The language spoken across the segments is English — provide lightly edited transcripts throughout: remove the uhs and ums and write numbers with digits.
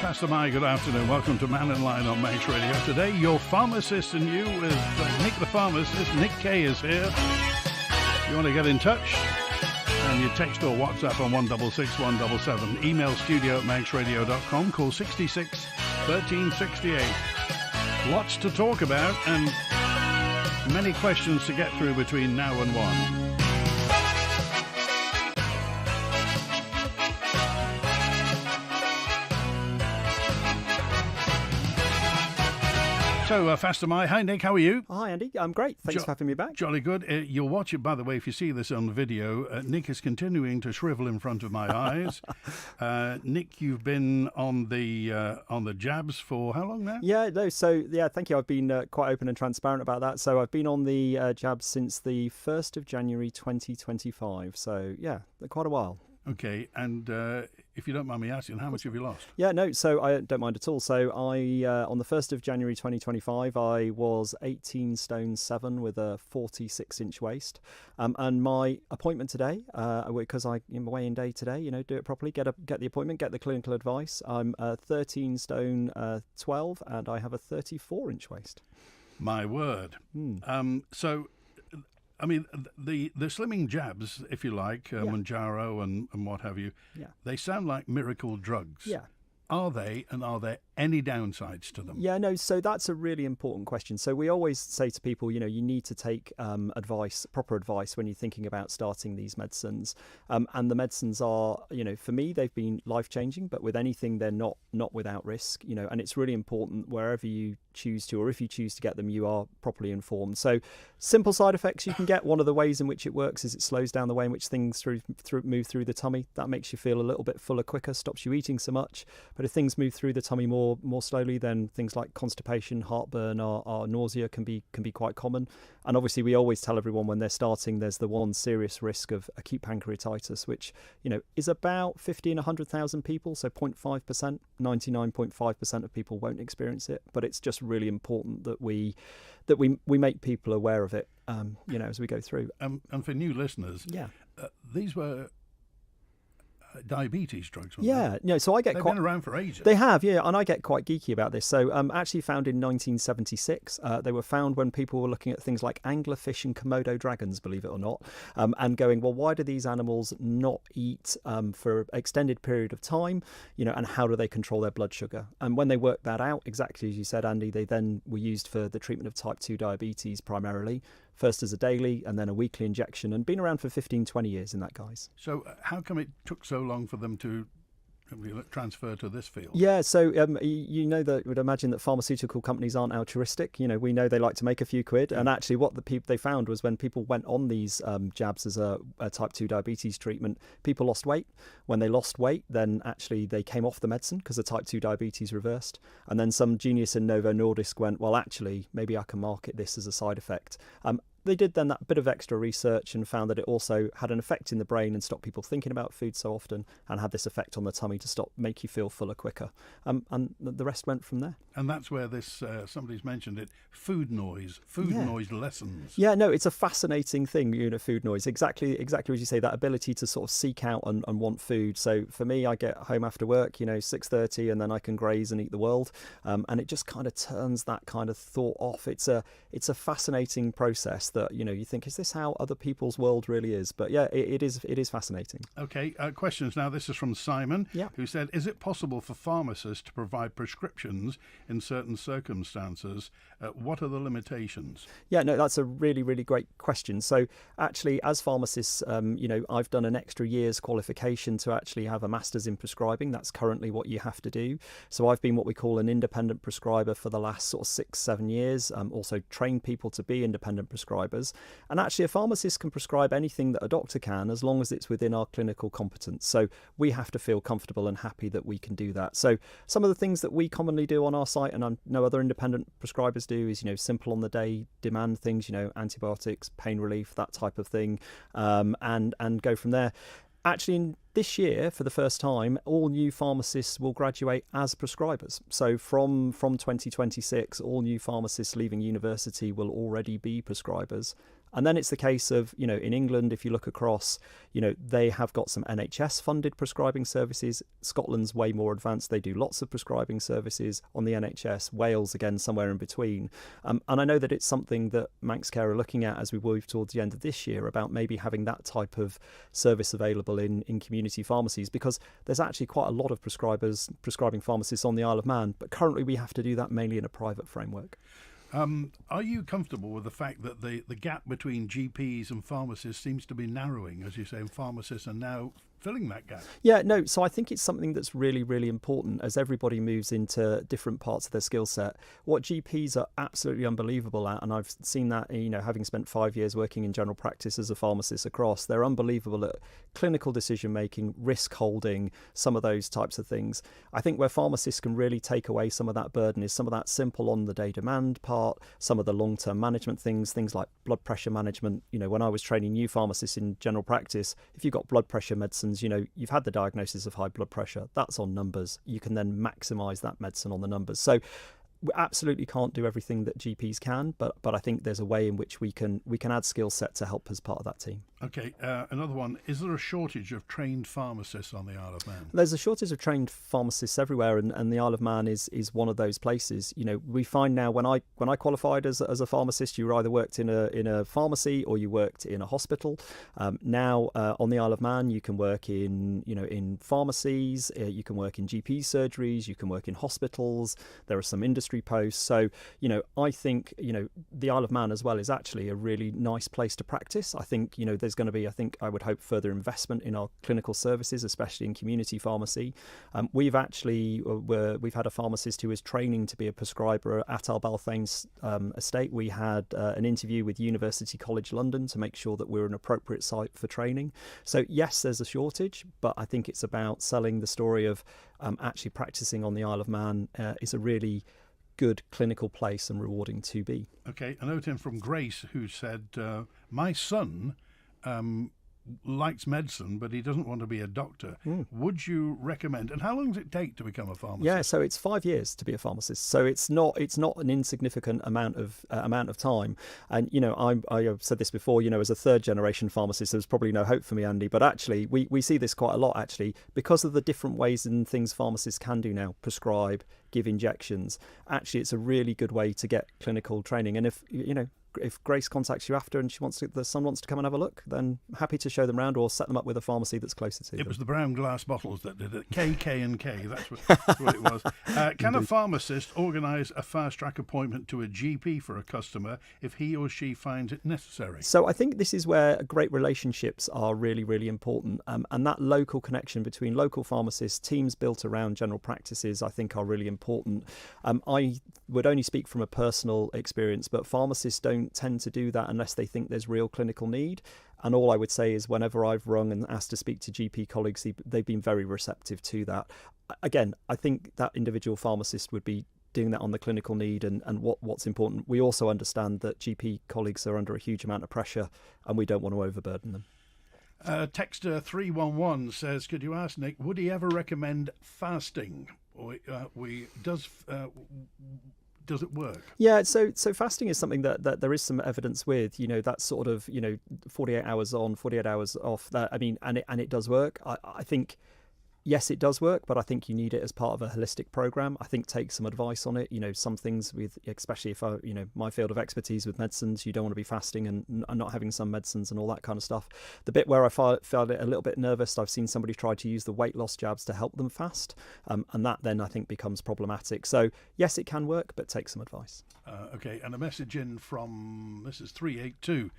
Pastor Mai, good afternoon. Welcome to Mannin Line on Manx Radio. Today, your pharmacist and you with Nick the pharmacist. Nick Kaye is here. If you want to get in touch, and you text or WhatsApp on 166 177. Email studio@manxradio.com. Call 66 1368. Lots to talk about and many questions to get through between now and 1. So, Faster Mai. Hi, Nick. How are you? Hi, Andy. I'm great. Thanks for having me back. Jolly good. You'll watch it, by the way, if you see this on video. Nick is continuing to shrivel in front of my eyes. Nick, you've been on the jabs for how long now? Thank you. I've been quite open and transparent about that. So I've been on the jabs since the 1st of January 2025. So, yeah, quite a while. Okay, and if you don't mind me asking, how much have you lost? Yeah, no, so I don't mind at all. So I, on the 1st of January 2025, I was 18 stone 7 with a 46-inch waist. And my appointment today, because I'm away in day today, do it properly, get the appointment, get the clinical advice. I'm 13 stone 12 and I have a 34-inch waist. My word. So... I mean, the slimming jabs, if you like, Manjaro and what have you, they sound like miracle drugs. Yeah. Are they, and are there any downsides to them? Yeah, no, so that's a really important question. So we always say to people, you need to take proper advice when you're thinking about starting these medicines. And the medicines are, for me, they've been life-changing, but with anything, they're not without risk, and it's really important wherever you choose to, or if you choose to get them, you are properly informed. So simple side effects you can get. One of the ways in which it works is it slows down the way in which things move through the tummy. That makes you feel a little bit fuller quicker, stops you eating so much. But if things move through the tummy more slowly, then things like constipation, heartburn, or nausea can be quite common. And obviously, we always tell everyone when they're starting, there's the one serious risk of acute pancreatitis, which is about 50 in 100,000 people, so 0.5%. 99.5% of people won't experience it, but it's just really important that we make people aware of it, as we go through. And for new listeners, these were diabetes drugs, weren't they? So They've been around for ages. They have, and I get quite geeky about this. So actually found in 1976. They were found when people were looking at things like anglerfish and Komodo dragons, believe it or not, and going, well, why do these animals not eat for an extended period of time, and how do they control their blood sugar? And when they worked that out, exactly as you said, Andy, they then were used for the treatment of type 2 diabetes primarily, first as a daily and then a weekly injection, and been around for 15, 20 years in that guise. So how come it took so long for them to transfer to this field? Yeah, so that would imagine that pharmaceutical companies aren't altruistic. We know they like to make a few quid, and actually what they found was when people went on these jabs as a type 2 diabetes treatment, people lost weight. When they lost weight, then actually they came off the medicine because the type 2 diabetes reversed. And then some genius in Novo Nordisk went, well, actually, maybe I can market this as a side effect. They did then that bit of extra research and found that it also had an effect in the brain and stopped people thinking about food so often, and had this effect on the tummy to make you feel fuller quicker. And the rest went from there. And that's where this, somebody's mentioned it, food noise lessons. Yeah, no, it's a fascinating thing, food noise. Exactly as you say, that ability to sort of seek out and want food. So for me, I get home after work, 6:30, and then I can graze and eat the world. And it just kind of turns that kind of thought off. It's a fascinating process that you think, is this how other people's world really is? But yeah, it is fascinating. Okay, questions now. This is from Simon, who said, is it possible for pharmacists to provide prescriptions in certain circumstances? What are the limitations? Yeah, no, that's a really, really great question. So actually, as pharmacists, I've done an extra year's qualification to actually have a master's in prescribing. That's currently what you have to do. So I've been what we call an independent prescriber for the last sort of 6-7 years. Also trained people to be independent prescribers. And actually, a pharmacist can prescribe anything that a doctor can, as long as it's within our clinical competence. So we have to feel comfortable and happy that we can do that. So some of the things that we commonly do on our site, and I know other independent prescribers do, is simple on the day demand things, antibiotics, pain relief, that type of thing, and go from there. Actually, this year, for the first time, all new pharmacists will graduate as prescribers. So from 2026, all new pharmacists leaving university will already be prescribers. And then it's the case of, in England, if you look across, they have got some NHS funded prescribing services. Scotland's way more advanced. They do lots of prescribing services on the NHS. Wales, again, somewhere in between. And I know that it's something that Manx Care are looking at as we move towards the end of this year, about maybe having that type of service available in community pharmacies, because there's actually quite a lot of prescribing pharmacists on the Isle of Man, but currently we have to do that mainly in a private framework. Are you comfortable with the fact that the gap between GPs and pharmacists seems to be narrowing, as you say, and pharmacists are now filling that gap? Yeah, no, so I think it's something that's really, really important as everybody moves into different parts of their skill set. What GPs are absolutely unbelievable at, and I've seen that, having spent 5 years working in general practice as a pharmacist across, they're unbelievable at clinical decision making, risk holding, some of those types of things. I think where pharmacists can really take away some of that burden is some of that simple on the day demand part, some of the long-term management things like blood pressure management. When I was training new pharmacists in general practice, if you've got blood pressure medicines, you've had the diagnosis of high blood pressure, that's on numbers. You can then maximise that medicine on the numbers. So we absolutely can't do everything that GPs can, but I think there's a way in which we can add skill set to help as part of that team. Okay, another one. Is there a shortage of trained pharmacists on the Isle of Man? There's a shortage of trained pharmacists everywhere, and the Isle of Man is one of those places. We find now when I qualified as a pharmacist, you either worked in a pharmacy or you worked in a hospital. Now on the Isle of Man, you can work in pharmacies, you can work in GP surgeries, you can work in hospitals. There are some industry posts. So I think the Isle of Man as well is actually a really nice place to practice. I think there's going to be, I would hope, further investment in our clinical services, especially in community pharmacy. We've had a pharmacist who is training to be a prescriber at our Balthanes estate. We had an interview with University College London to make sure that we're an appropriate site for training. So yes, there's a shortage, but I think it's about selling the story of actually practicing on the Isle of Man is a really good clinical place and rewarding to be. Okay, a note in from Grace who said, my son likes medicine, but he doesn't want to be a doctor. Would you recommend, and how long does it take to become a pharmacist? Yeah, so it's 5 years to be a pharmacist, so it's not an insignificant amount of time. And I have said this before, as a third generation pharmacist, there's probably no hope for me, Andy, but actually we see this quite a lot actually, because of the different ways and things pharmacists can do now: prescribe, give injections. Actually, it's a really good way to get clinical training. And if Grace contacts you after and the son wants to come and have a look, then happy to show them around or set them up with a pharmacy that's closer to them. It was the brown glass bottles that did it. K, and K. That's what it was. Can a pharmacist organise a fast-track appointment to a GP for a customer if he or she finds it necessary? So I think this is where great relationships are really, really important. And that local connection between local pharmacists, teams built around general practices, I think are really important. I would only speak from a personal experience, but pharmacists don't tend to do that unless they think there's real clinical need. And all I would say is whenever I've rung and asked to speak to GP colleagues, they've been very receptive to that. Again, I think that individual pharmacist would be doing that on the clinical need and what's important. We also understand that GP colleagues are under a huge amount of pressure and we don't want to overburden them. Texter 311 says, could you ask Nick, would he ever recommend fasting? Does it work? Yeah, so fasting is something that there is some evidence with, that sort of, 48 hours on, 48 hours off. And it does work. I think, yes, it does work, but I think you need it as part of a holistic program. I think take some advice on it. Some things with, especially if my field of expertise with medicines, you don't want to be fasting and not having some medicines and all that kind of stuff. The bit where I felt it a little bit nervous, I've seen somebody try to use the weight loss jabs to help them fast, and that then I think becomes problematic. So yes, it can work, but take some advice. Okay, and a message in from this is 382.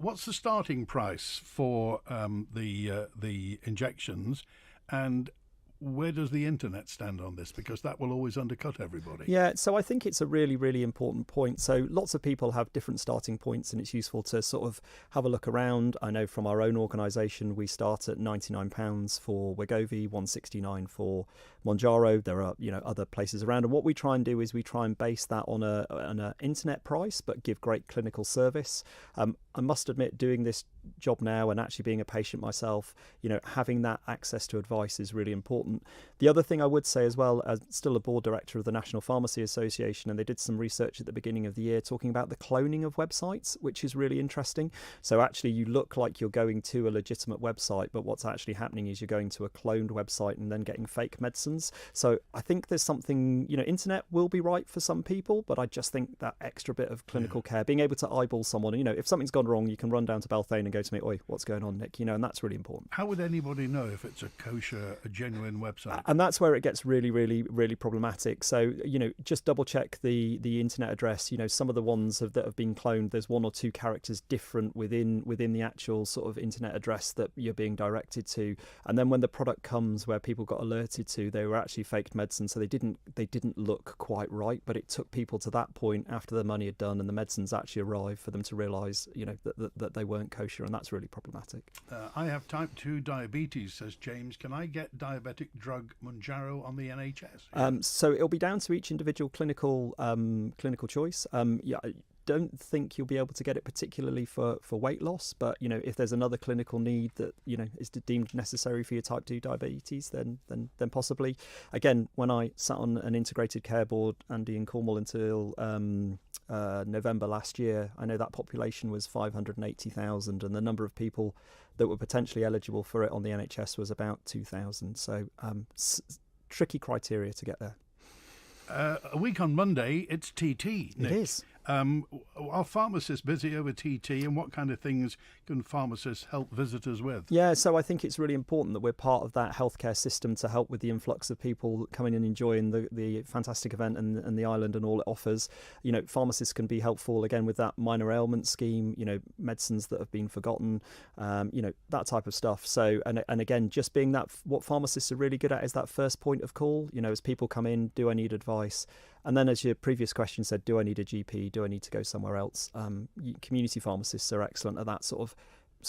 What's the starting price for the injections? And where does the internet stand on this? Because that will always undercut everybody. Yeah, so I think it's a really, really important point. So lots of people have different starting points and it's useful to sort of have a look around. I know from our own organisation, we start at £99 for Wegovy, £169 for Mounjaro. There are, other places around. And what we try and do is we try and base that on an internet price, but give great clinical service. I must admit, doing this job now and actually being a patient myself, having that access to advice is really important. The other thing I would say as well, as still a board director of the National Pharmacy Association, and they did some research at the beginning of the year talking about the cloning of websites, which is really interesting. So actually you look like you're going to a legitimate website, but what's actually happening is you're going to a cloned website and then getting fake medicines. So I think there's something, internet will be right for some people, but I just think that extra bit of clinical care, being able to eyeball someone, if something's gone wrong, you can run down to Balthane and go to me, oi, what's going on, Nick? And that's really important. How would anybody know if it's a kosher, a genuine website? And that's where it gets really, really, really problematic. So, just double check the internet address. Some of the ones that have been cloned, there's 1 or 2 characters different within the actual sort of internet address that you're being directed to. And then when the product comes where people got alerted to, they were actually faked medicine. So they didn't look quite right, but it took people to that point after the money had done and the medicines actually arrived for them to realise, that they weren't kosher, and that's really problematic. I have type 2 diabetes, says James. Can I get diabetic drug Mounjaro on the NHS? So it'll be down to each individual clinical choice. I don't think you'll be able to get it particularly for weight loss, but if there's another clinical need that is deemed necessary for your type 2 diabetes, then possibly. Again, when I sat on an integrated care board, Andy, in Cornwall until November last year, I know that population was 580,000, and the number of people that were potentially eligible for it on the NHS was about 2,000. So tricky criteria to get there. A week on Monday, it's TT, Nick. It is. Are pharmacists busy over TT, and what kind of things can pharmacists help visitors with? Yeah, so I think it's really important that we're part of that healthcare system to help with the influx of people coming and enjoying the fantastic event and the island and all it offers. Pharmacists can be helpful, again, with that minor ailment scheme, medicines that have been forgotten, that type of stuff. So, and again, just being that, what pharmacists are really good at is that first point of call, as people come in, do I need advice? And then, as your previous question said, do I need a GP? Do I need to go somewhere else? Community pharmacists are excellent at that sort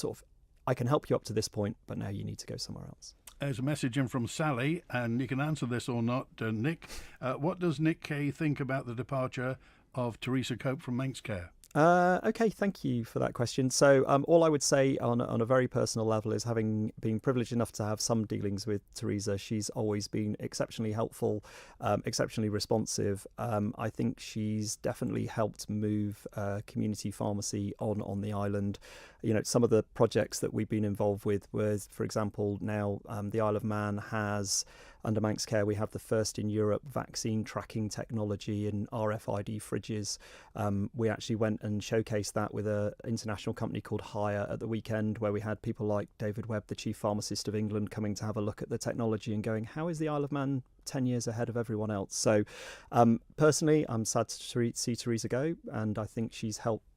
of, I can help you up to this point, but now you need to go somewhere else. There's a message in from Sally, and you can answer this or not, Nick. What does Nick Kaye think about the departure of Teresa Cope from Manx Care? Okay, thank you for that question. So all I would say on a very personal level is, having been privileged enough to have some dealings with Teresa, she's always been exceptionally helpful, exceptionally responsive. I think she's definitely helped move community pharmacy on the island. Some of the projects that we've been involved with were, for example, now the Isle of Man has, under Manx Care, we have the first in Europe vaccine tracking technology in RFID fridges. We actually went and showcased that with an international company called Hire at the weekend, where we had people like David Webb, the Chief Pharmacist of England, coming to have a look at the technology and going, how is the Isle of Man 10 years ahead of everyone else? So personally, I'm sad to see Teresa go, and I think she's helped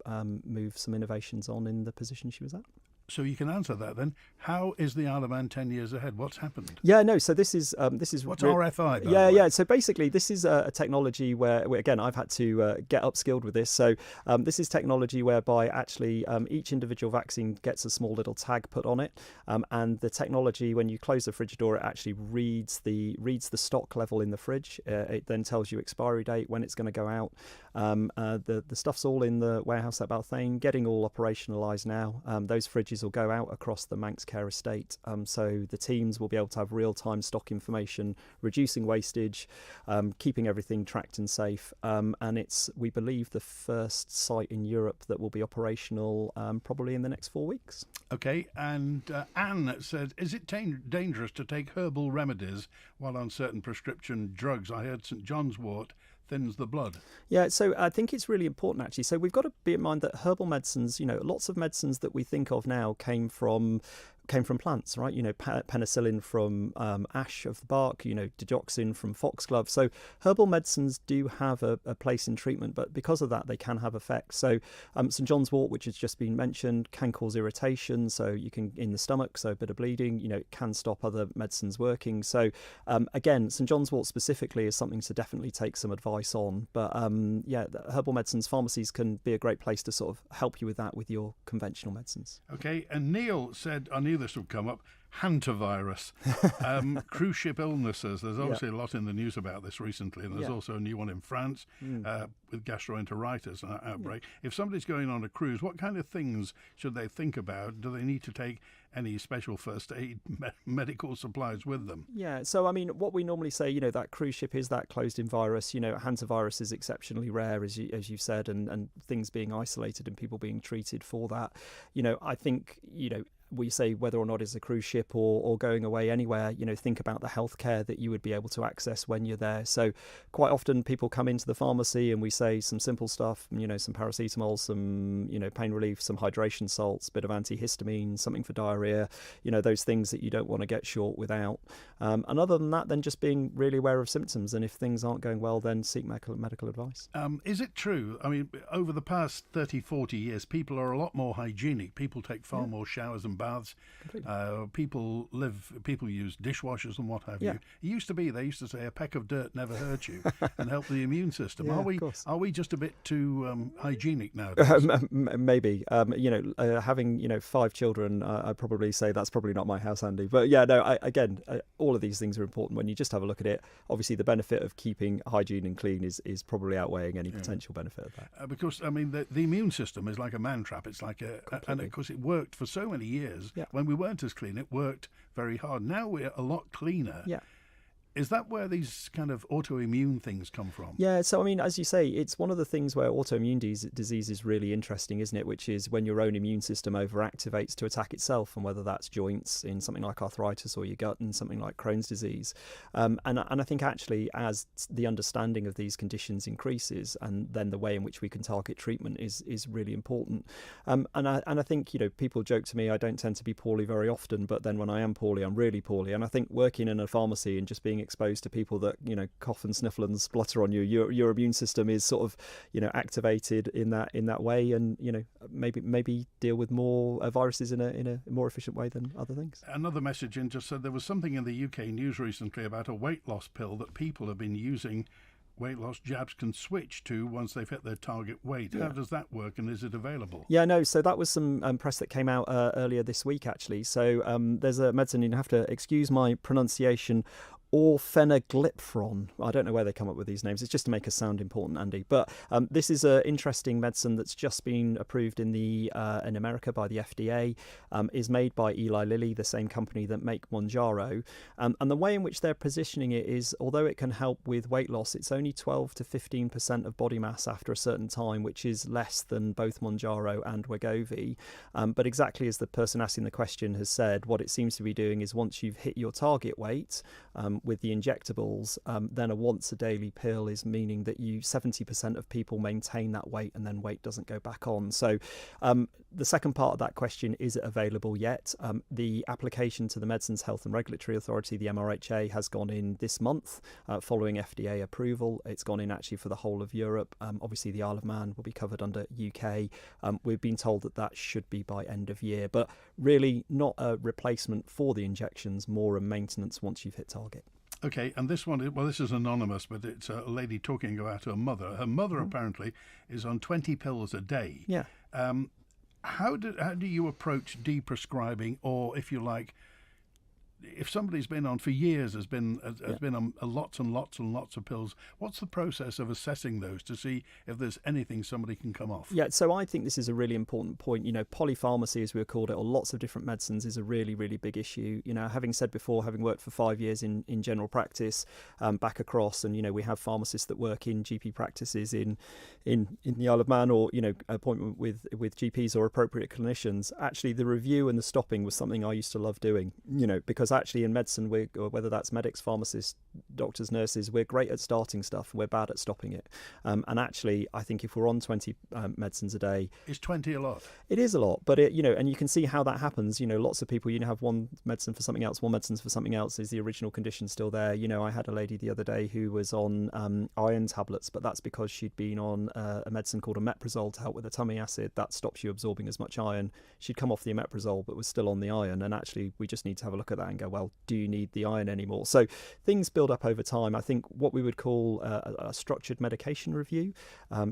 move some innovations on in the position she was at. So you can answer that then. How is the Isle of Man 10 years ahead? What's happened? Yeah, no. So this is what's RFI? Yeah. So basically, this is a technology where again, I've had to get upskilled with this. So this is technology whereby actually each individual vaccine gets a small little tag put on it, and the technology, when you close the fridge door, it actually reads the stock level in the fridge. It then tells you expiry date, when it's going to go out. The stuff's all in the warehouse at Balthane, getting all operationalised now. Those fridges will go out across the Manx Care estate, so the teams will be able to have real-time stock information, reducing wastage, keeping everything tracked and safe, and it's, we believe, the first site in Europe that will be operational probably in the next 4 weeks. Okay, and Anne said, is it dangerous to take herbal remedies while on certain prescription drugs? I heard St John's wort thins the blood. Yeah, so I think it's really important, actually. So we've got to bear in mind that herbal medicines, lots of medicines that we think of now came from plants, right? Penicillin from ash of the bark, digoxin from foxglove. So herbal medicines do have a place in treatment, but because of that, they can have effects. So St John's wort, which has just been mentioned, can cause irritation. So you can, in the stomach, so a bit of bleeding, it can stop other medicines working. So again, St John's wort specifically is something to definitely take some advice on. But herbal medicines, pharmacies can be a great place to sort of help you with that with your conventional medicines. Okay, and Neil said, Neil knew this would come up. Hantavirus. Cruise ship illnesses. There's obviously a lot in the news about this recently, and there's also a new one in France with gastroenteritis outbreak. If somebody's going on a cruise, what kind of things should they think about? Do they need to take any special first aid medical supplies with them? Yeah, so I mean, what we normally say, that cruise ship is that closed-in virus. Hantavirus is exceptionally rare, as you've said, and things being isolated and people being treated for that. I think, we say whether or not it's a cruise ship or going away anywhere, think about the healthcare that you would be able to access when you're there. So quite often people come into the pharmacy and we say some simple stuff, some paracetamol, some, pain relief, some hydration salts, bit of antihistamine, something for diarrhea, those things that you don't want to get short without. And other than that, then just being really aware of symptoms. And if things aren't going well, then seek medical advice. Is it true? I mean, over the past 30, 40 years, people are a lot more hygienic. People take far more showers and baths. People use dishwashers and what have you. It used to be, they used to say, a peck of dirt never hurt you and help the immune system. Are we just a bit too hygienic nowadays? Maybe. Having 5 children, I'd probably say that's probably not my house, Andy. But all of these things are important when you just have a look at it. Obviously, the benefit of keeping hygiene and clean is probably outweighing any potential benefit of that. Because I mean, the immune system is like a man trap. It's like and of course it worked for so many years. When we weren't as clean, it worked very hard. Now we're a lot cleaner. Is that where these kind of autoimmune things come from? Yeah, so I mean, as you say, it's one of the things where autoimmune disease is really interesting, isn't it? Which is when your own immune system overactivates to attack itself, and whether that's joints in something like arthritis or your gut in something like Crohn's disease. And I think actually as the understanding of these conditions increases, and then the way in which we can target treatment is really important. And I think, people joke to me, I don't tend to be poorly very often, but then when I am poorly, I'm really poorly. And I think working in a pharmacy and just being exposed to people that cough and sniffle and splutter on you, your immune system is sort of activated in that way, and maybe deal with more viruses in a more efficient way than other things. Another message in just said there was something in the UK news recently about a weight loss pill that people have been using. Weight loss jabs can switch to once they've hit their target weight. How does that work, and is it available? So that was some press that came out earlier this week, actually. So there's a medicine, you have to excuse my pronunciation, orfenaglipron. I don't know where they come up with these names. It's just to make us sound important, Andy. But this is an interesting medicine that's just been approved in America by the FDA. Is made by Eli Lilly, the same company that make Mounjaro. And the way in which they're positioning it is, although it can help with weight loss, it's only 12 to 15% of body mass after a certain time, which is less than both Mounjaro and Wegovy. But exactly as the person asking the question has said, what it seems to be doing is once you've hit your target weight, with the injectables, then a once a daily pill is meaning that 70% of people maintain that weight and then weight doesn't go back on. So the second part of that question, is it available yet? The application to the Medicines Health and Regulatory Authority, the MRHA, has gone in this month following FDA approval. It's gone in actually for the whole of Europe. Obviously the Isle of Man will be covered under UK. We've been told that should be by end of year, but really not a replacement for the injections, more a maintenance once you've hit target. Okay, and this one, this is anonymous, but it's a lady talking about her mother. Her mother apparently is on 20 pills a day. Yeah. How do you approach deprescribing, or if you like, if somebody's been on for years, has been on lots and lots and lots of pills, what's the process of assessing those to see if there's anything somebody can come off? Yeah, so I think this is a really important point. Polypharmacy, as we would called it, or lots of different medicines, is a really, really big issue. Having said before, having worked for 5 years in general practice, back across, and we have pharmacists that work in GP practices in the Isle of Man, or appointment with GPs or appropriate clinicians. Actually, the review and the stopping was something I used to love doing. Because actually in medicine, whether that's medics, pharmacists, doctors, nurses, we're great at starting stuff, we're bad at stopping it. And actually, I think if we're on 20 medicines a day, is 20 a lot? It is a lot, but and you can see how that happens. Lots of people, have one medicine for something else, one medicine for something else. Is the original condition still there? I had a lady the other day who was on iron tablets, but that's because she'd been on a medicine called omeprazole to help with the tummy acid. That stops you absorbing as much iron. She'd come off the omeprazole, but was still on the iron. And actually, we just need to have a look at that and go, well, do you need the iron anymore? So things build up over time. I think what we would call a structured medication review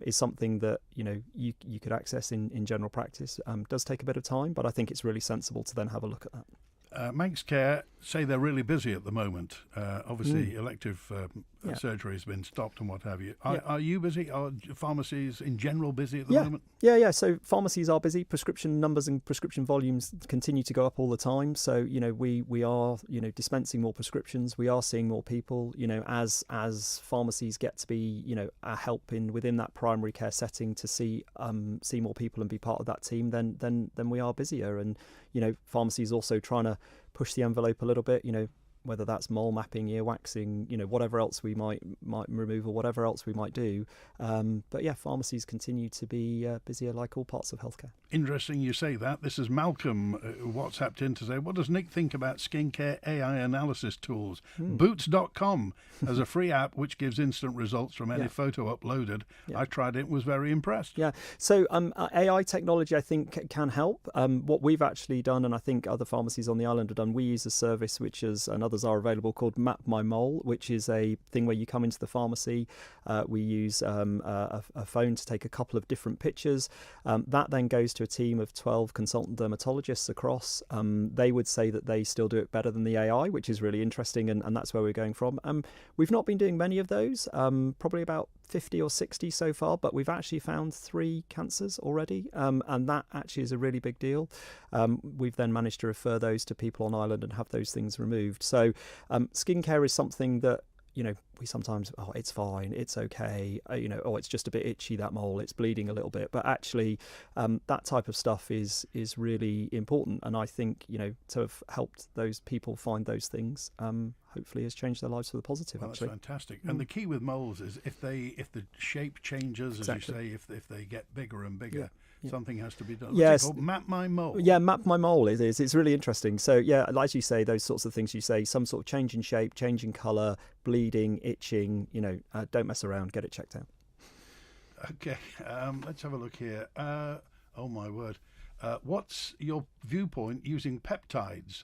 is something that you could access in general practice. Does take a bit of time, but I think it's really sensible to then have a look at that. Manx Care say they're really busy at the moment. Obviously, elective surgery has been stopped and what have you. Are you busy? Are pharmacies in general busy at the moment? Yeah. So pharmacies are busy. Prescription numbers and prescription volumes continue to go up all the time. So we are dispensing more prescriptions. We are seeing more people. As pharmacies get to be a help within that primary care setting to see more people and be part of that team, then we are busier. And pharmacies also trying to push the envelope a little bit, whether that's mole mapping, ear waxing, whatever else we might remove or whatever else we might do. But yeah, pharmacies continue to be busier like all parts of healthcare. Interesting you say that. This is Malcolm WhatsApped in to say, what does Nick think about skincare AI analysis tools? Boots.com has a free app which gives instant results from any photo uploaded. I tried it, was very impressed. Yeah, so AI technology I think can help. What we've actually done, and I think other pharmacies on the island have done, we use a service which is another are available called Map My Mole, which is a thing where you come into the pharmacy. We use a phone to take a couple of different pictures. That then goes to a team of 12 consultant dermatologists across. They would say that they still do it better than the AI, which is really interesting, and that's where we're going from. We've not been doing many of those, probably about 50 or 60 so far, but we've actually found 3 cancers already, and that actually is a really big deal. We've then managed to refer those to people on island and have those things removed. So skincare is something that we sometimes, it's fine, it's okay, it's just a bit itchy, that mole, it's bleeding a little bit, but actually that type of stuff is really important, and I think to have helped those people find those things hopefully has changed their lives for the positive. Well, actually, that's fantastic. And the key with moles is if the shape changes, as you say, if they get bigger and bigger, something has to be done. Yes. Map My Mole. Yeah, Map My Mole is. It's really interesting. So yeah, as you say, those sorts of things you say, some sort of change in shape, change in colour, bleeding, itching, don't mess around, get it checked out. Okay, let's have a look here. Oh my word. What's your viewpoint using peptides?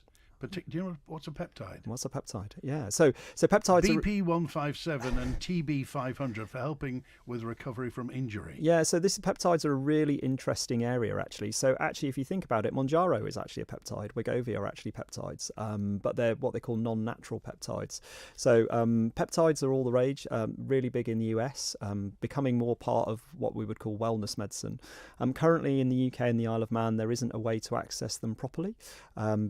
Do you know what's a peptide? What's a peptide? Yeah, so peptides BP157 and TB500 for helping with recovery from injury. Yeah, so peptides are a really interesting area, actually. So actually, if you think about it, Monjaro is actually a peptide. Wegovy are actually peptides, but they're what they call non-natural peptides. So peptides are all the rage, really big in the US, becoming more part of what we would call wellness medicine. Currently in the UK and the Isle of Man, there isn't a way to access them properly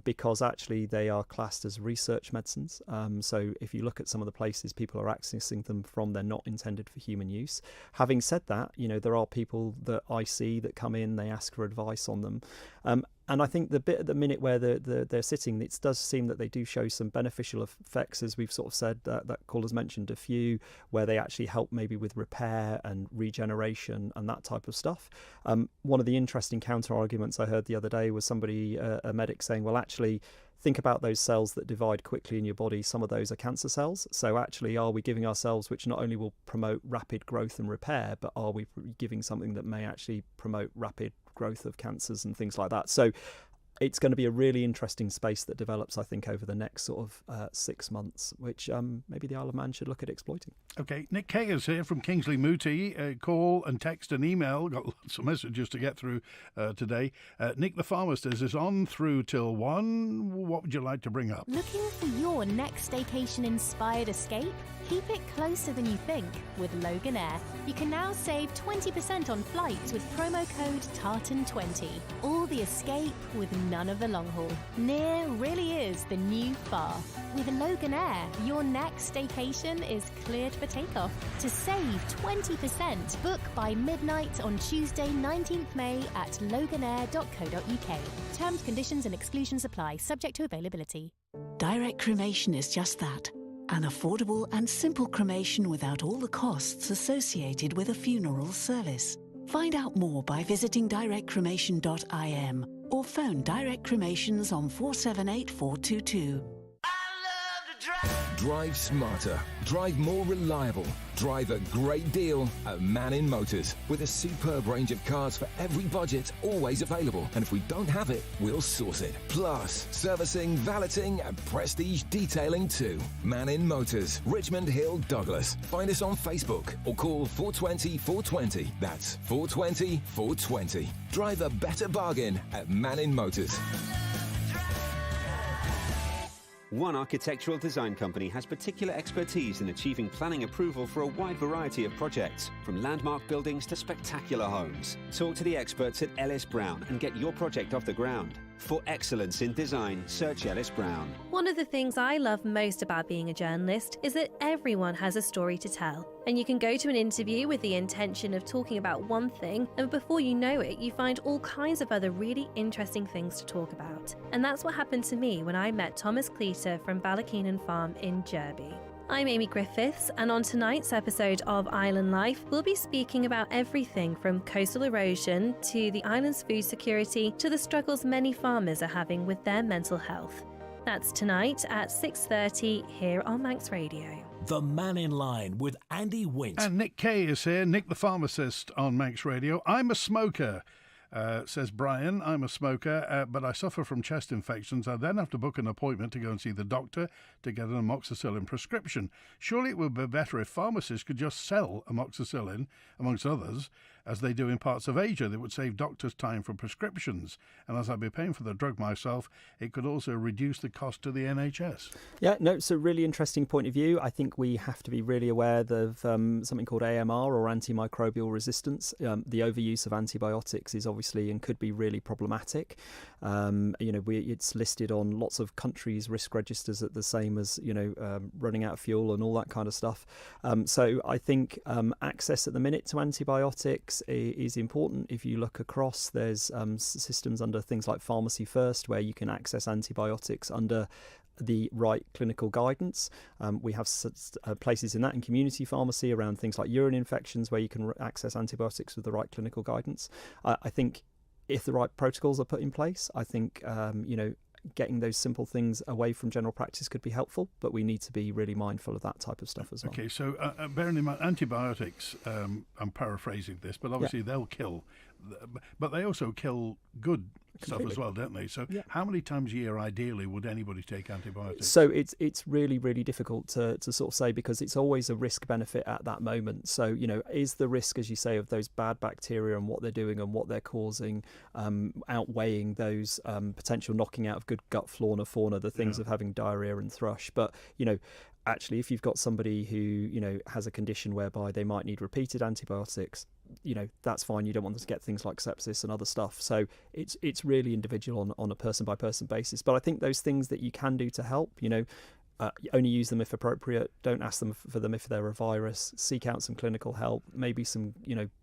because actually they are classed as research medicines. So if you look at some of the places people are accessing them from, they're not intended for human use. Having said that, there are people that I see that come in, they ask for advice on them. And I think the bit at the minute where they're sitting, it does seem that they do show some beneficial effects, as we've sort of said, that caller's mentioned a few, where they actually help maybe with repair and regeneration and that type of stuff. One of the interesting counter arguments I heard the other day was somebody, a medic, saying, well, actually, think about those cells that divide quickly in your body. Some of those are cancer cells. So actually, are we giving ourselves, which not only will promote rapid growth and repair, but are we giving something that may actually promote rapid growth of cancers and things like that? So it's going to be a really interesting space that develops, I think, over the next sort of 6 months, which maybe the Isle of Man should look at exploiting. Okay, Nick Kaye is here from Kingsley Muti. Call and text and email. Got lots of messages to get through today. Nick the Pharmacist is on through till 1. What would you like to bring up? Looking for your next staycation-inspired escape? Keep it closer than you think with Logan Air. You can now save 20% on flights with promo code TARTAN20. All the escape with none of the long haul. Near really is the new far. With Logan Air, your next staycation is cleared for takeoff. To save 20%, book by midnight on Tuesday, 19th May at loganair.co.uk. Terms, conditions and exclusions apply, subject to availability. Direct cremation is just that. An affordable and simple cremation without all the costs associated with a funeral service. Find out more by visiting directcremation.im or phone Direct Cremations on 478 422. Drive smarter. Drive more reliable. Drive a great deal at Mannin Motors. With a superb range of cars for every budget, always available. And if we don't have it, we'll source it. Plus, servicing, valeting, and prestige detailing too. Mannin Motors, Richmond Hill, Douglas. Find us on Facebook or call 420 420. That's 420 420. Drive a better bargain at Mannin Motors. One architectural design company has particular expertise in achieving planning approval for a wide variety of projects, from landmark buildings to spectacular homes. Talk to the experts at Ellis Brown and get your project off the ground. For excellence in design, search Ellis Brown. One of the things I love most about being a journalist is that everyone has a story to tell. And you can go to an interview with the intention of talking about one thing, and before you know it, you find all kinds of other really interesting things to talk about. And that's what happened to me when I met Thomas Cleater from Ballakeenan Farm in Derby. I'm Amy Griffiths, and on tonight's episode of Island Life, we'll be speaking about everything from coastal erosion to the island's food security to the struggles many farmers are having with their mental health. That's tonight at 6:30 here on Manx Radio. The Mannin Line with Andy Wint. And Nick Kaye is here, Nick the pharmacist on Manx Radio. I'm a smoker. Says Brian, I'm a smoker, but I suffer from chest infections. I then have to book an appointment to go and see the doctor to get an amoxicillin prescription. Surely it would be better if pharmacists could just sell amoxicillin, amongst others, as they do in parts of Asia. That would save doctors time for prescriptions. And as I'd be paying for the drug myself, it could also reduce the cost to the NHS. Yeah, no, it's a really interesting point of view. I think we have to be really aware of something called AMR, or antimicrobial resistance. The overuse of antibiotics is obviously and could be really problematic. It's listed on lots of countries' risk registers at the same as running out of fuel and all that kind of stuff. So I think access at the minute to antibiotics is important. If you look across, there's systems under things like Pharmacy First where you can access antibiotics under the right clinical guidance. We have places in that in community pharmacy around things like urine infections where you can access antibiotics with the right clinical guidance. I think if the right protocols are put in place, I think getting those simple things away from general practice could be helpful, but we need to be really mindful of that type of stuff as well. Okay, so bearing in mind antibiotics, I'm paraphrasing this, but obviously they'll kill, but they also kill good stuff as well, don't they? So how many times a year ideally would anybody take antibiotics? So it's really, really difficult to sort of say, because it's always a risk benefit at that moment. So, is the risk, as you say, of those bad bacteria and what they're doing and what they're causing outweighing those potential knocking out of good gut fauna, the things of having diarrhea and thrush. But, actually, if you've got somebody who, has a condition whereby they might need repeated antibiotics, that's fine. You don't want them to get things like sepsis and other stuff. So it's really individual on a person by person basis. But I think those things that you can do to help, only use them if appropriate. Don't ask them for them if they're a virus. Seek out some clinical help, maybe some,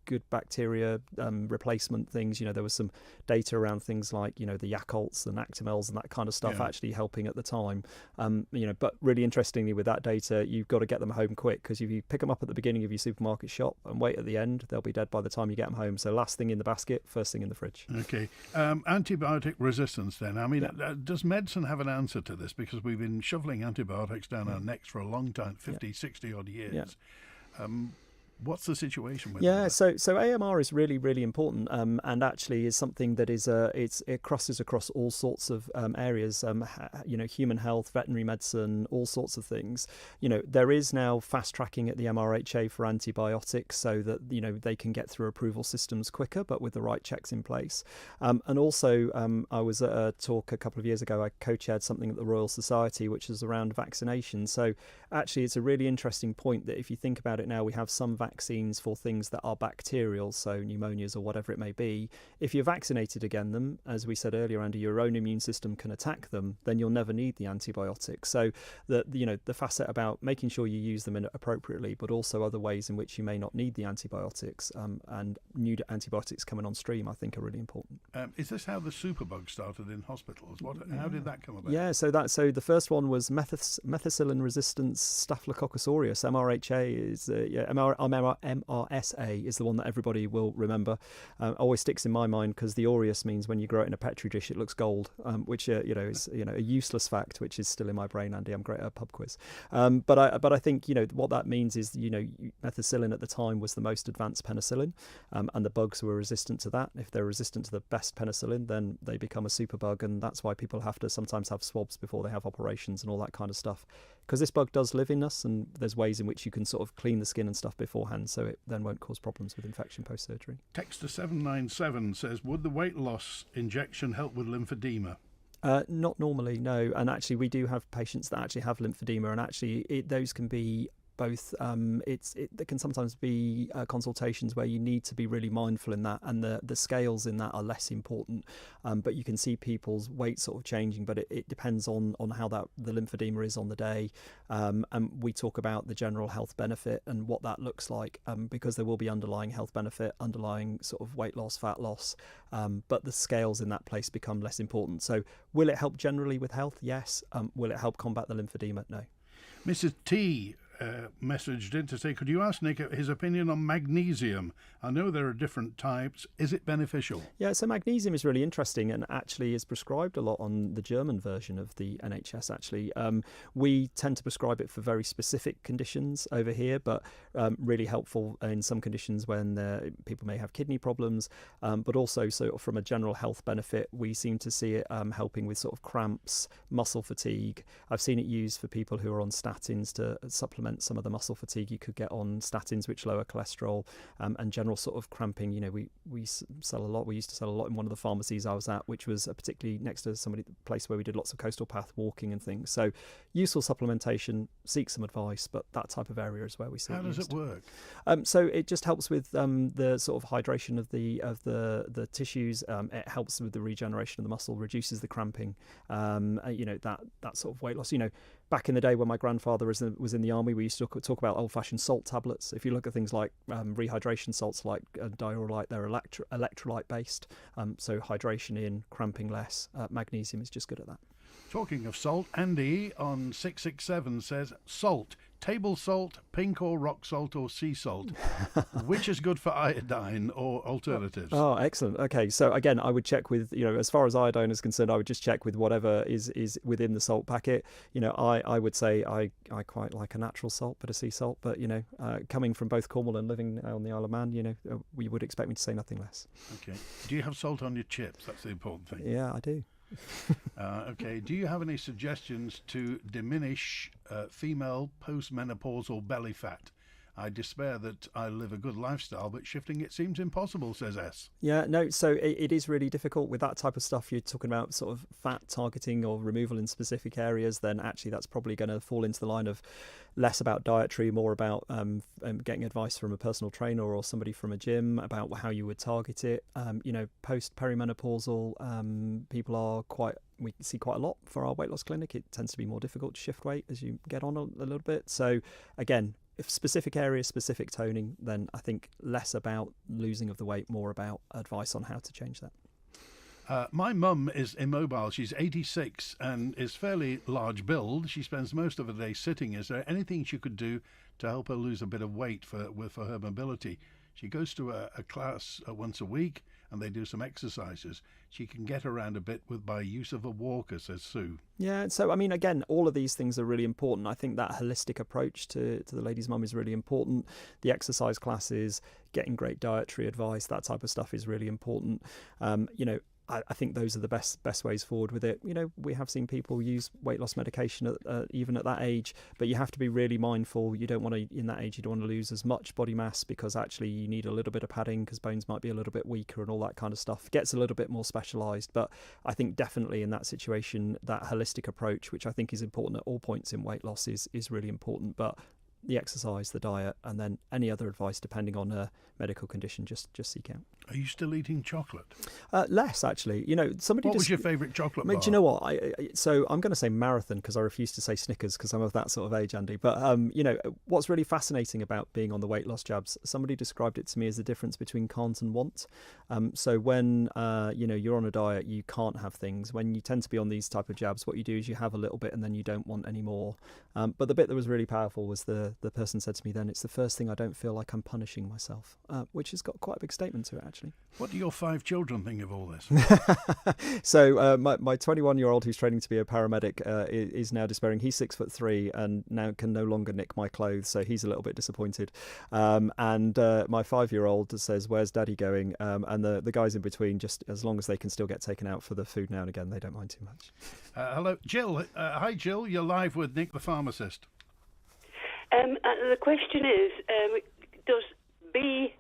good bacteria replacement things. There was some data around things like, the Yakults and Actimels and that kind of stuff actually helping at the time. But really interestingly with that data, you've got to get them home quick, because if you pick them up at the beginning of your supermarket shop and wait at the end, they'll be dead by the time you get them home. So last thing in the basket, first thing in the fridge. Okay. Antibiotic resistance then. I mean, does medicine have an answer to this? Because we've been shoveling antibiotics down our necks for a long time, 50, 60 odd years. What's the situation with that? So AMR is really, really important, and actually is something that is it crosses across all sorts of areas. Human health, veterinary medicine, all sorts of things. There is now fast tracking at the MRHA for antibiotics, so that they can get through approval systems quicker, but with the right checks in place. And also, I was at a talk a couple of years ago. I co-chaired something at the Royal Society, which is around vaccination. So actually, it's a really interesting point that if you think about it now, we have some vaccines for things that are bacterial, so pneumonias or whatever it may be. If you're vaccinated against them, as we said earlier, Andy, your own immune system can attack them, then you'll never need the antibiotics. So the facet about making sure you use them appropriately, but also other ways in which you may not need the antibiotics, and new antibiotics coming on stream, I think are really important. Is this how the superbug started in hospitals? How did that come about? So the first one was methicillin resistance Staphylococcus aureus. MRHA is MRSA is the one that everybody will remember. Always sticks in my mind because the aureus means when you grow it in a petri dish, it looks gold, which is a useless fact, which is still in my brain, Andy. I'm great at a pub quiz. But I think what that means is methicillin at the time was the most advanced penicillin, and the bugs were resistant to that. If they're resistant to the best penicillin, then they become a superbug, and that's why people have to sometimes have swabs before they have operations and all that kind of stuff. Because this bug does live in us, and there's ways in which you can sort of clean the skin and stuff beforehand, so it then won't cause problems with infection post-surgery. Texter 797 says, would the weight loss injection help with lymphedema? Not normally, no. And actually, we do have patients that actually have lymphedema, and actually those can be both. There can sometimes be consultations where you need to be really mindful in that, and the scales in that are less important. But you can see people's weight sort of changing, but it depends on how the lymphedema is on the day. And we talk about the general health benefit and what that looks like, because there will be underlying health benefit, underlying sort of weight loss, fat loss, but the scales in that place become less important. So will it help generally with health? Yes. Will it help combat the lymphedema? No. Mrs. T messaged in to say, could you ask Nick his opinion on magnesium? I know there are different types. Is it beneficial? Yeah, so magnesium is really interesting and actually is prescribed a lot on the German version of the NHS, actually. We tend to prescribe it for very specific conditions over here, but really helpful in some conditions when people may have kidney problems, but also sort of from a general health benefit, we seem to see it helping with sort of cramps, muscle fatigue. I've seen it used for people who are on statins to supplement some of the muscle fatigue you could get on statins, which lower cholesterol, and general sort of cramping. We sell a lot. We used to sell a lot in one of the pharmacies I was at, which was particularly next to place where we did lots of coastal path walking and things. So useful supplementation, seek some advice, but that type of area is where we see How it does used. it work? So it just helps with the sort of hydration of the tissues. It helps with the regeneration of the muscle, reduces the cramping. That sort of weight loss. Back in the day when my grandfather was in the army, we used to talk about old-fashioned salt tablets. If you look at things like rehydration salts like diurolite, they're electrolyte-based. So hydration in, cramping less. Magnesium is just good at that. Talking of salt, Andy on 667 says, salt, table salt, pink or rock salt or sea salt, which is good for iodine or alternatives? Oh, excellent. Okay, so again, I would check with, as far as iodine is concerned, I would just check with whatever is within the salt packet. I would say I quite like a natural salt, but a sea salt. But, coming from both Cornwall and living on the Isle of Man, we would expect me to say nothing less. Okay. Do you have salt on your chips? That's the important thing. Yeah, I do. Okay. Do you have any suggestions to diminish female postmenopausal belly fat? I despair that I live a good lifestyle, but shifting it seems impossible, says S. Yeah, no, so it is really difficult with that type of stuff. You're talking about sort of fat targeting or removal in specific areas, then actually that's probably going to fall into the line of less about dietary, more about getting advice from a personal trainer or somebody from a gym about how you would target it. Post-perimenopausal people we see quite a lot for our weight loss clinic. It tends to be more difficult to shift weight as you get on a little bit. So again, if specific areas, specific toning, then I think less about losing of the weight, more about advice on how to change that. My mum is immobile. She's 86 and is fairly large build. She spends most of her day sitting. Is there anything she could do to help her lose a bit of weight for her mobility? She goes to a class once a week and they do some exercises. She can get around a bit by use of a walker, says Sue. Yeah, so I mean, again, all of these things are really important. I think that holistic approach to the lady's mum is really important. The exercise classes, getting great dietary advice, that type of stuff is really important. I think those are the best ways forward with it. We have seen people use weight loss medication even at that age, but you have to be really mindful. You don't want to, in that age, you don't want to lose as much body mass because actually you need a little bit of padding because bones might be a little bit weaker and all that kind of stuff. It gets a little bit more specialised, but I think definitely in that situation, that holistic approach, which I think is important at all points in weight loss, is really important. But the exercise, the diet, and then any other advice depending on a medical condition, just seek out. Are you still eating chocolate? Less, actually. Somebody. What was your favourite chocolate bar? Do you know what? So I'm going to say Marathon because I refuse to say Snickers because I'm of that sort of age, Andy. But what's really fascinating about being on the weight loss jabs? Somebody described it to me as the difference between can't and want. So when you're on a diet, you can't have things. When you tend to be on these type of jabs, what you do is you have a little bit and then you don't want any more. But the bit that was really powerful was the the person said to me then, it's the first thing I don't feel like I'm punishing myself, which has got quite a big statement to it, actually. What do your 5 children think of all this? So my 21-year-old who's training to be a paramedic is now despairing. He's 6'3" and now can no longer nick my clothes, so he's a little bit disappointed. And my 5-year-old says, "Where's Daddy going?" And the guys in between, just as long as they can still get taken out for the food now and again, they don't mind too much. Hello, Jill. Hi, Jill. You're live with Nick the Pharmacist. The question is, does B3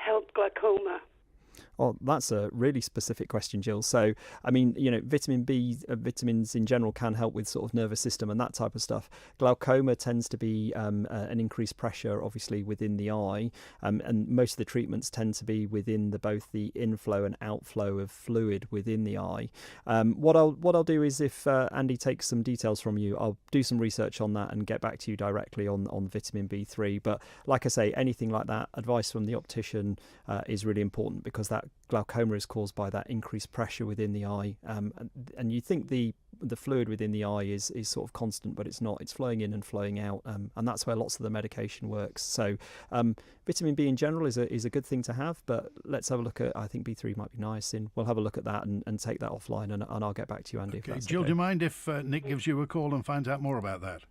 help glaucoma? Oh, that's a really specific question, Jill. So, I mean, vitamin B, vitamins in general can help with sort of nervous system and that type of stuff. Glaucoma tends to be an increased pressure, obviously, within the eye, and most of the treatments tend to be within both the inflow and outflow of fluid within the eye. What I'll do is, if Andy takes some details from you, I'll do some research on that and get back to you directly on vitamin B3. But like I say, anything like that, advice from the optician is really important, because that glaucoma is caused by that increased pressure within the eye, and you think the fluid within the eye is sort of constant, but it's not. It's flowing in and flowing out, and that's where lots of the medication works. So vitamin B in general is a good thing to have, but let's have a look at, I think B3 might be nice, and we'll have a look at that and take that offline, and I'll get back to you, Andy. Okay. If that's Jill, okay. do you mind if Nick gives you a call and finds out more about that?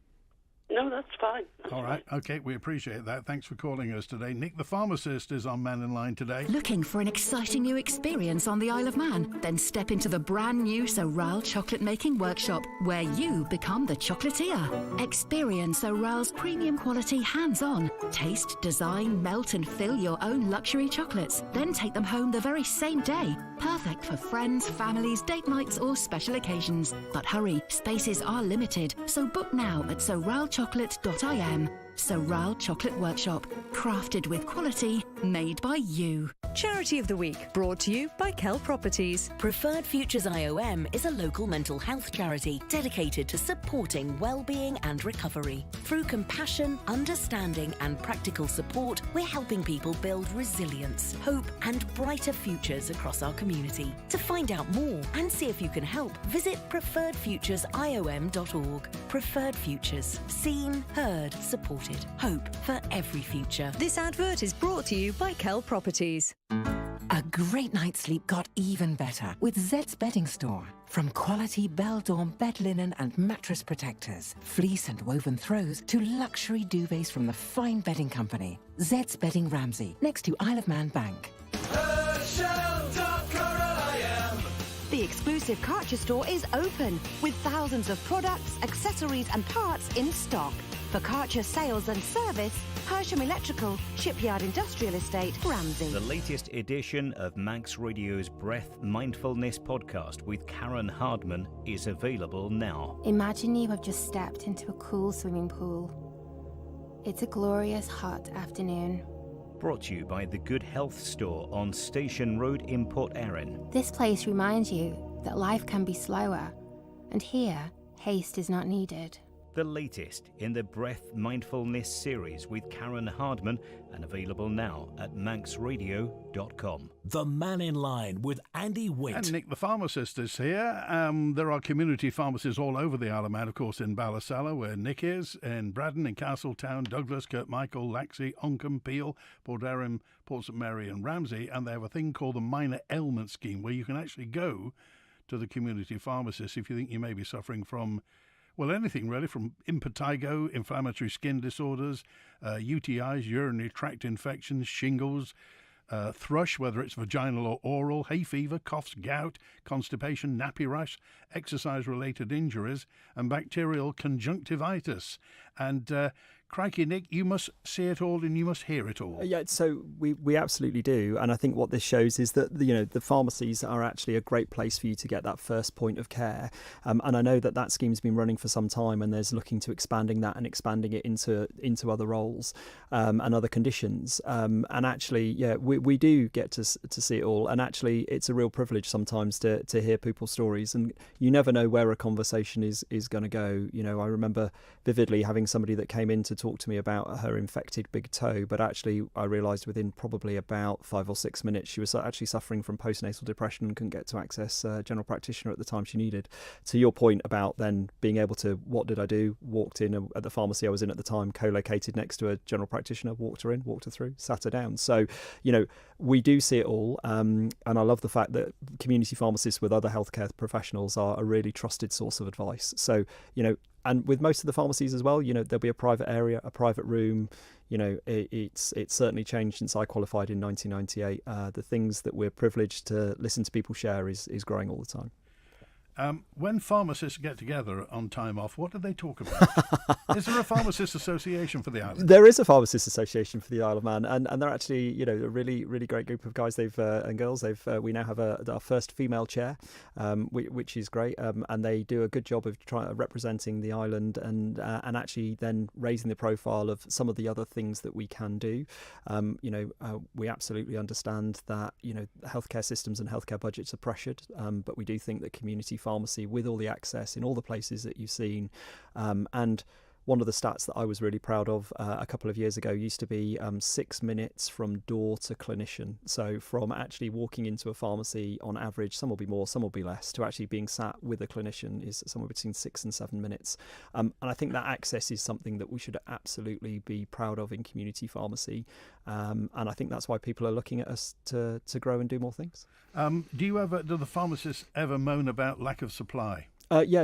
No, that's fine. All right. Okay, we appreciate that. Thanks for calling us today. Nick the Pharmacist is on Mannin Line today. Looking for an exciting new experience on the Isle of Man? Then step into the brand new Sorel chocolate making workshop, where you become the chocolatier. Experience Sorel's premium quality hands-on. Taste, design, melt and fill your own luxury chocolates. Then take them home the very same day. Perfect for friends, families, date nights or special occasions. But hurry, spaces are limited, so book now at sorelchocolate.im. Sorel Chocolate Workshop, crafted with quality, made by you. Charity of the Week, brought to you by Kell Properties. Preferred Futures IOM is a local mental health charity dedicated to supporting well-being and recovery. Through compassion, understanding and practical support, we're helping people build resilience, hope and brighter futures across our community. To find out more and see if you can help, visit preferredfuturesiom.org. Preferred Futures. Seen, heard, supported. Hope for every future. This advert is brought to you by Kell Properties. A great night's sleep got even better with Zed's Bedding Store. From quality Bell-Dorm bed linen and mattress protectors, fleece and woven throws, to luxury duvets from the fine bedding company. Zed's Bedding Ramsey, next to Isle of Man Bank. The exclusive Karcher store is open, with thousands of products, accessories and parts in stock. For Karcher sales and service, Hersham Electrical, Shipyard Industrial Estate, Ramsey. The latest edition of Manx Radio's Breath Mindfulness podcast with Karen Hardman is available now. Imagine you have just stepped into a cool swimming pool. It's a glorious hot afternoon. Brought to you by the Good Health Store on Station Road in Port Erin. This place reminds you that life can be slower, and here, haste is not needed. The latest in the Breath Mindfulness series with Karen Hardman, and available now at manxradio.com. The Mannin Line with Andy Wint. And Nick the Pharmacist is here. There are community pharmacies all over the Isle of Man, of course, in Ballasalla, where Nick is, in Braddon, in Castletown, Douglas, Kirkmichael, Laxey, Oncombe, Peel, Port Erin, Port St Mary and Ramsey, and they have a thing called the Minor Ailment Scheme, where you can actually go to the community pharmacist if you think you may be suffering from, well, anything really, from impetigo, inflammatory skin disorders, UTIs, urinary tract infections, shingles, thrush, whether it's vaginal or oral, hay fever, coughs, gout, constipation, nappy rash, exercise-related injuries, and bacterial conjunctivitis. And crikey, Nick, you must see it all and you must hear it all. Yeah, so we absolutely do. And I think what this shows is that, the pharmacies are actually a great place for you to get that first point of care. And I know that scheme's been running for some time, and there's looking to expanding that and expanding it into other roles and other conditions. And actually, yeah, we do get to see it all. And actually, it's a real privilege sometimes to hear people's stories. And you never know where a conversation is going to go. I remember vividly having having somebody that came in to talk to me about her infected big toe, but actually I realised within probably about 5 or 6 minutes she was actually suffering from postnatal depression and couldn't get to access a general practitioner at the time she needed. To your point about then being able to, what did I do? Walked in at the pharmacy I was in at the time, co-located next to a general practitioner, walked her in, walked her through, sat her down. So, we do see it all, and I love the fact that community pharmacists with other healthcare professionals are a really trusted source of advice. So, and with most of the pharmacies as well, there'll be a private area, a private room. It's certainly changed since I qualified in 1998. The things that we're privileged to listen to people share is growing all the time. When pharmacists get together on time off, what do they talk about? Is there a pharmacists association for the island? There is a pharmacists association for the Isle of Man, and they're actually a really really great group of guys. And girls. We now have our first female chair, which is great, and they do a good job of representing the island and actually then raising the profile of some of the other things that we can do. We absolutely understand that healthcare systems and healthcare budgets are pressured, but we do think that community pharmacy, with all the access in all the places that you've seen, and one of the stats that I was really proud of a couple of years ago used to be 6 minutes from door to clinician. So from actually walking into a pharmacy, on average, some will be more, some will be less, to actually being sat with a clinician is somewhere between 6 and 7 minutes. And I think that access is something that we should absolutely be proud of in community pharmacy. And I think that's why people are looking at us to grow and do more things. Do the pharmacists ever moan about lack of supply?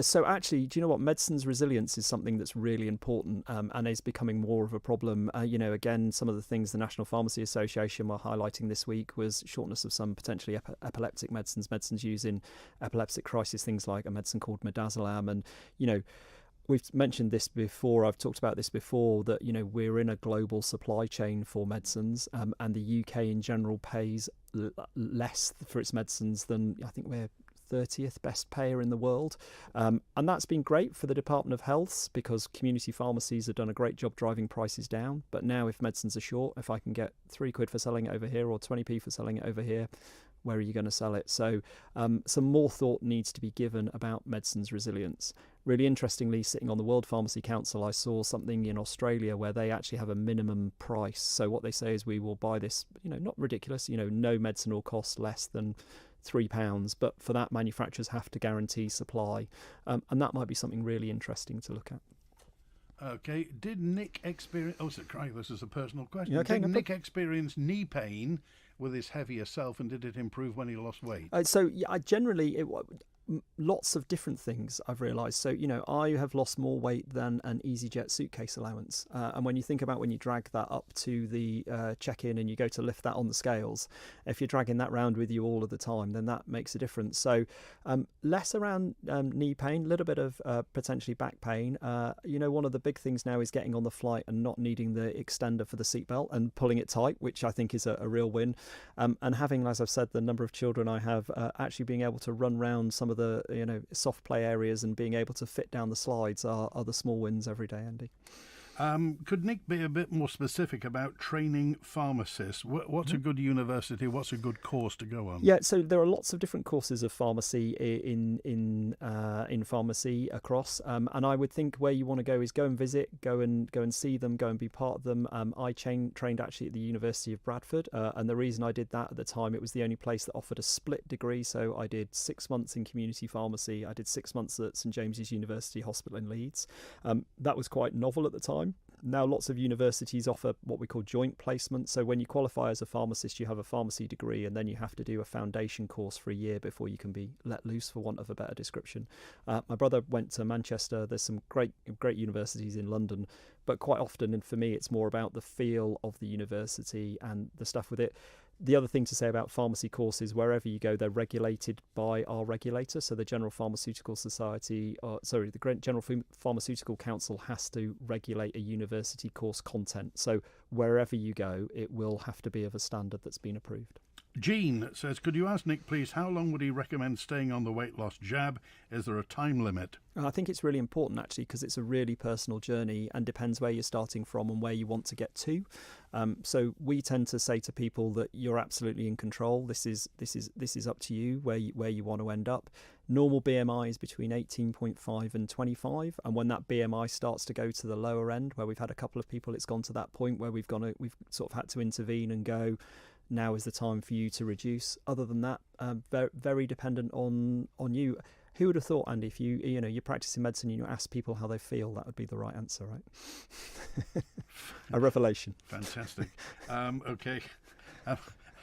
So actually, do you know what? Medicine's resilience is something that's really important and is becoming more of a problem. Again, some of the things the National Pharmacy Association were highlighting this week was shortness of some potentially epileptic medicines used in epileptic crisis, things like a medicine called midazolam. And, we've mentioned this before, I've talked about this before, that, we're in a global supply chain for medicines, and the UK in general pays less for its medicines than, I think we're 30th best payer in the world, and that's been great for the Department of Health because community pharmacies have done a great job driving prices down. But now if medicines are short, if I can get £3 for selling it over here or 20p for selling it over here, where are you going to sell it? So some more thought needs to be given about medicine's resilience. Really interestingly, sitting on the World Pharmacy Council, I saw something in Australia where they actually have a minimum price. So what they say is, we will buy this, not ridiculous, no medicine will cost less than £3, but for that manufacturers have to guarantee supply, and that might be something really interesting to look at. Okay, did Nick experience... Oh, this is a personal question. Okay, did Nick experience knee pain with his heavier self, and did it improve when he lost weight? I generally... lots of different things I've realised. So, I have lost more weight than an EasyJet suitcase allowance. And when you think about when you drag that up to the check-in and you go to lift that on the scales, if you're dragging that round with you all of the time, then that makes a difference. So less around knee pain, a little bit of potentially back pain. One of the big things now is getting on the flight and not needing the extender for the seatbelt and pulling it tight, which I think is a real win. And having, as I've said, the number of children I have, actually being able to run round some of the soft play areas and being able to fit down the slides are the small wins every day, Andy. Could Nick be a bit more specific about training pharmacists? What's a good university? What's a good course to go on? Yeah, so there are lots of different courses of pharmacy in pharmacy across, and I would think where you want to go is go and visit, go and see them, go and be part of them. I trained actually at the University of Bradford, and the reason I did that at the time, it was the only place that offered a split degree. So I did 6 months in community pharmacy. I did 6 months at St James's University Hospital in Leeds. That was quite novel at the time. Now lots of universities offer what we call joint placement. So when you qualify as a pharmacist, you have a pharmacy degree, and then you have to do a foundation course for a year before you can be let loose, for want of a better description. My brother went to Manchester. There's some great universities in London, but quite often, and for me, it's more about the feel of the university and the stuff with it. The other thing to say about pharmacy courses, wherever you go, they're regulated by our regulator. So the General Pharmaceutical Society, the General Pharmaceutical Council has to regulate a university course content. So wherever you go, it will have to be of a standard that's been approved. Jean says, could you ask Nick, please, how long would he recommend staying on the weight loss jab? Is there a time limit? I think it's really important, actually, because it's a really personal journey and depends where you're starting from and where you want to get to. So we tend to say to people that you're absolutely in control. This is up to you where you want to end up. Normal BMI is between 18.5 and 25, and when that BMI starts to go to the lower end, where we've had a couple of people, it's gone to that point where we've sort of had to intervene and go, now is the time for you to reduce. Other than that, very, very dependent on you. Who would have thought, Andy, if you're practicing medicine and you ask people how they feel, that would be the right answer, right? A revelation. Fantastic. Okay.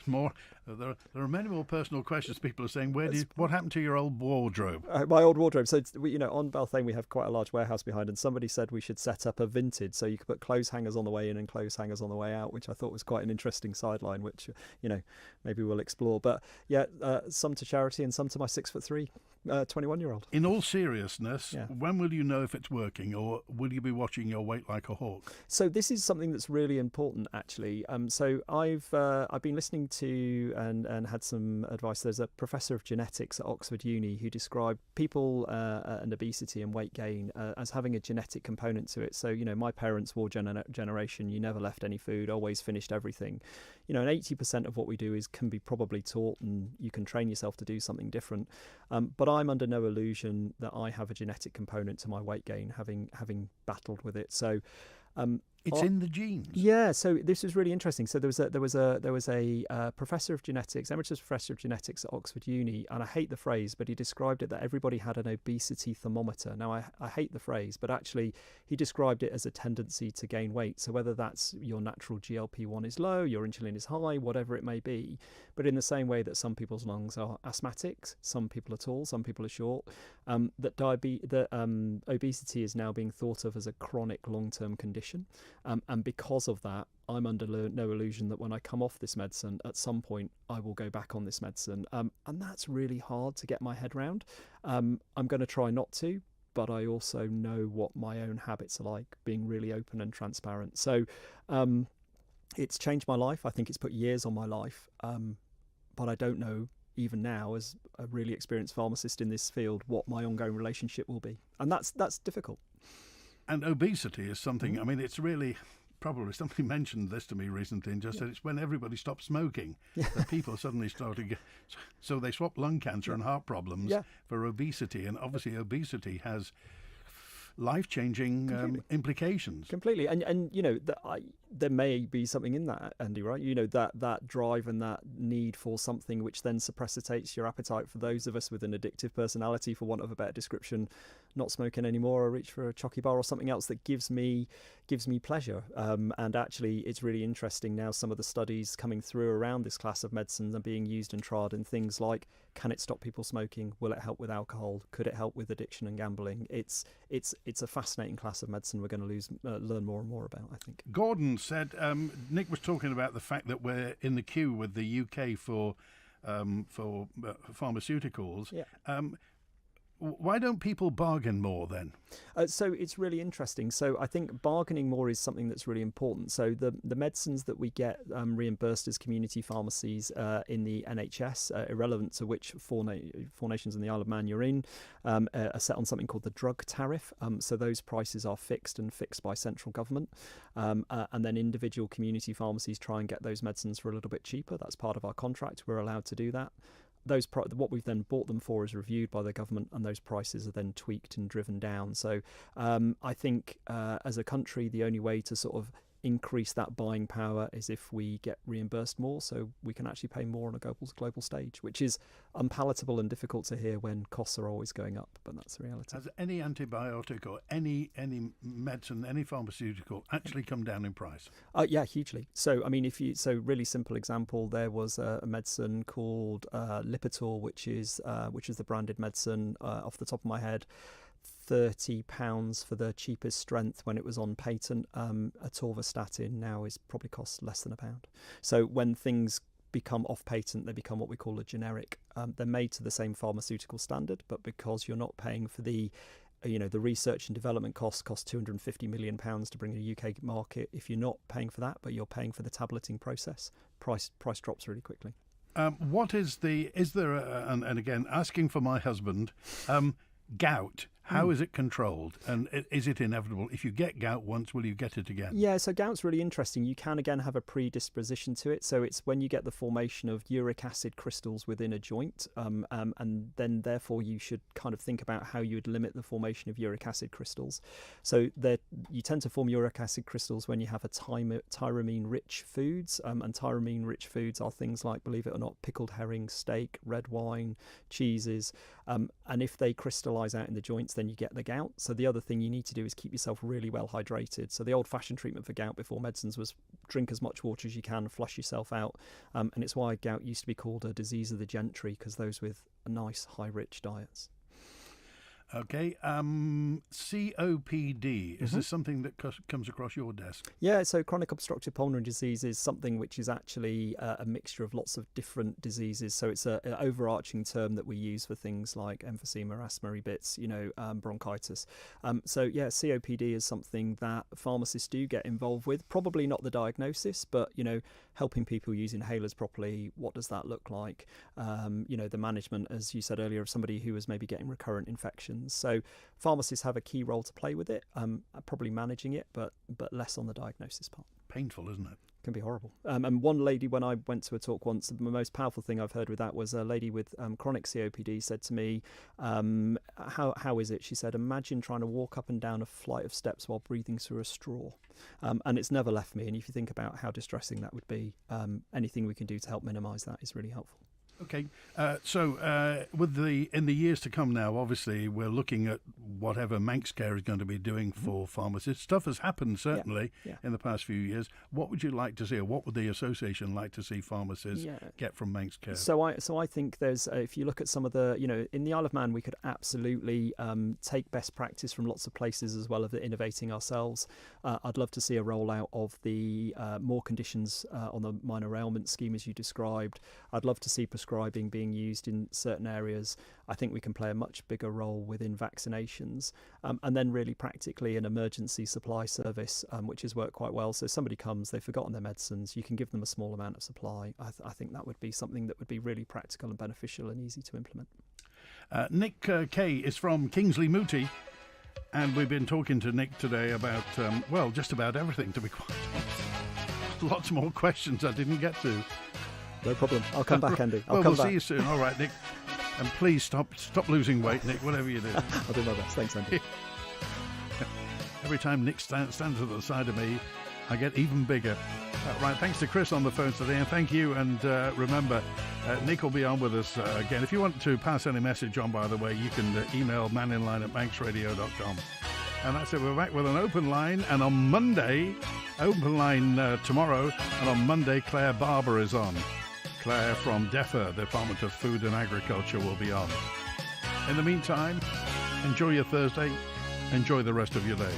More. There are many more personal questions. People are saying, what happened to your old wardrobe? My old wardrobe. So, on Balthane we have quite a large warehouse behind, and somebody said we should set up a vintage, so you could put clothes hangers on the way in and clothes hangers on the way out, which I thought was quite an interesting sideline, which, maybe we'll explore. But yeah, some to charity and some to my 6'3" 21-year-old. In all seriousness, when will you know if it's working, or will you be watching your weight like a hawk? So this is something that's really important, actually. So I've been listening to and had some advice. There's a professor of genetics at Oxford Uni who described people and obesity and weight gain as having a genetic component to it. So, my parents' war generation, you never left any food, always finished everything. And 80% of what we do can be probably taught, and you can train yourself to do something different. But I'm under no illusion that I have a genetic component to my weight gain, having battled with it. So it's in the genes. Yeah. So this was really interesting. So there was a professor of genetics, emeritus professor of genetics at Oxford Uni, and I hate the phrase, but he described it that everybody had an obesity thermometer. Now I hate the phrase, but actually he described it as a tendency to gain weight. So whether that's your natural GLP-1 is low, your insulin is high, whatever it may be. But in the same way that some people's lungs are asthmatics, some people are tall, some people are short, that obesity is now being thought of as a chronic long-term condition. And because of that, I'm under no illusion that when I come off this medicine, at some point I will go back on this medicine. And that's really hard to get my head around. I'm going to try not to, but I also know what my own habits are like, being really open and transparent. So it's changed my life. I think it's put years on my life. But I don't know, even now, as a really experienced pharmacist in this field, what my ongoing relationship will be. And that's difficult. And obesity is something, I mean, it's really, probably somebody mentioned this to me recently and just said it's when everybody stopped smoking that people suddenly started to so they swapped lung cancer and heart problems for obesity. And obviously obesity has life-changing implications. Completely. And there may be something in that, Andy, right? That drive and that need for something which then suppressitates your appetite. For those of us with an addictive personality, for want of a better description, not smoking anymore, or reach for a chocky bar or something else that gives me pleasure. And actually, it's really interesting now, some of the studies coming through around this class of medicines and being used and tried in things like, can it stop people smoking? Will it help with alcohol? Could it help with addiction and gambling? It's a fascinating class of medicine we're going to learn more and more about, I think. Gordon said, Nick was talking about the fact that we're in the queue with the UK for pharmaceuticals. Yeah. Why don't people bargain more then? So it's really interesting. So I think bargaining more is something that's really important. So the medicines that we get reimbursed as community pharmacies in the NHS, irrelevant to which four nations in the Isle of Man you're in, are set on something called the drug tariff. So those prices are fixed by central government. And then individual community pharmacies try and get those medicines for a little bit cheaper. That's part of our contract. We're allowed to do that. What we've then bought them for is reviewed by the government, and those prices are then tweaked and driven down. So I think as a country, the only way to sort of increase that buying power is if we get reimbursed more, so we can actually pay more on a global stage, which is unpalatable and difficult to hear when costs are always going up, but that's the reality. Has any antibiotic or any medicine, any pharmaceutical actually come down in price? Yeah, hugely. So I mean, really simple example, there was a medicine called Lipitor, which is the branded medicine off the top of my head. £30 for the cheapest strength when it was on patent. Atorvastatin now is probably costs less than £1. So when things become off patent, they become what we call a generic. They're made to the same pharmaceutical standard, but because you're not paying for the research and development costs £250 million to bring a UK market. If you're not paying for that, but you're paying for the tableting process, price drops really quickly. And again, asking for my husband, gout. How is it controlled? And is it inevitable? If you get gout once, will you get it again? Yeah, so gout's really interesting. You can, again, have a predisposition to it. So it's when you get the formation of uric acid crystals within a joint, and then, therefore, you should kind of think about how you would limit the formation of uric acid crystals. So you tend to form uric acid crystals when you have a tyramine-rich foods, and tyramine-rich foods are things like, believe it or not, pickled herring, steak, red wine, cheeses, and if they crystallise out in the joints, then you get the gout. So the other thing you need to do is keep yourself really well hydrated. So the old-fashioned treatment for gout before medicines was drink as much water as you can, flush yourself out, and it's why gout used to be called a disease of the gentry, because those with nice, high-rich diets. Okay, COPD, is this something that comes across your desk? Yeah, so chronic obstructive pulmonary disease is something which is actually a mixture of lots of different diseases. So it's an overarching term that we use for things like emphysema, asthma, bits, bronchitis. So yeah, COPD is something that pharmacists do get involved with. Probably not the diagnosis, but helping people use inhalers properly. What does that look like? The management, as you said earlier, of somebody who was maybe getting recurrent infections. So pharmacists have a key role to play with it, probably managing it, but less on the diagnosis part. Painful, isn't it? Can be horrible. And one lady, when I went to a talk once, the most powerful thing I've heard with that was a lady with chronic COPD said to me, how is it? She said, imagine trying to walk up and down a flight of steps while breathing through a straw. And it's never left me. And if you think about how distressing that would be, anything we can do to help minimise that is really helpful. Okay, so in the years to come now, obviously we're looking at whatever Manx Care is going to be doing for pharmacists. Stuff has happened certainly in the past few years. What would you like to see, or what would the association like to see pharmacists get from Manx Care? So I think there's, if you look at some of the, in the Isle of Man, we could absolutely take best practice from lots of places as well as innovating ourselves. I'd love to see a rollout of the more conditions on the minor ailment scheme as you described. I'd love to see prescribing being used in certain areas. I think we can play a much bigger role within vaccinations, and then really practically an emergency supply service, which has worked quite well. So somebody comes, they've forgotten their medicines, you can give them a small amount of supply. I think that would be something that would be really practical and beneficial and easy to implement. Nick Kaye is from Kingsley Muti, and we've been talking to Nick today about, just about everything, to be quite honest. Lots more questions I didn't get to. No problem. I'll come back, Andy. We'll see you soon. All right, Nick. And please stop losing weight, Nick, whatever you do. I'll do my best. Thanks, Andy. Every time Nick stands at the side of me, I get even bigger. Right, thanks to Chris on the phone today, and thank you. And remember, Nick will be on with us again. If you want to pass any message on, by the way, you can email manninline@manxradio.com. And that's it. We're back with an open line, and on Monday, open line tomorrow, and on Monday, Claire Barber is on. Claire from DEFRA, the Department of Food and Agriculture, will be on. In the meantime, enjoy your Thursday. Enjoy the rest of your day.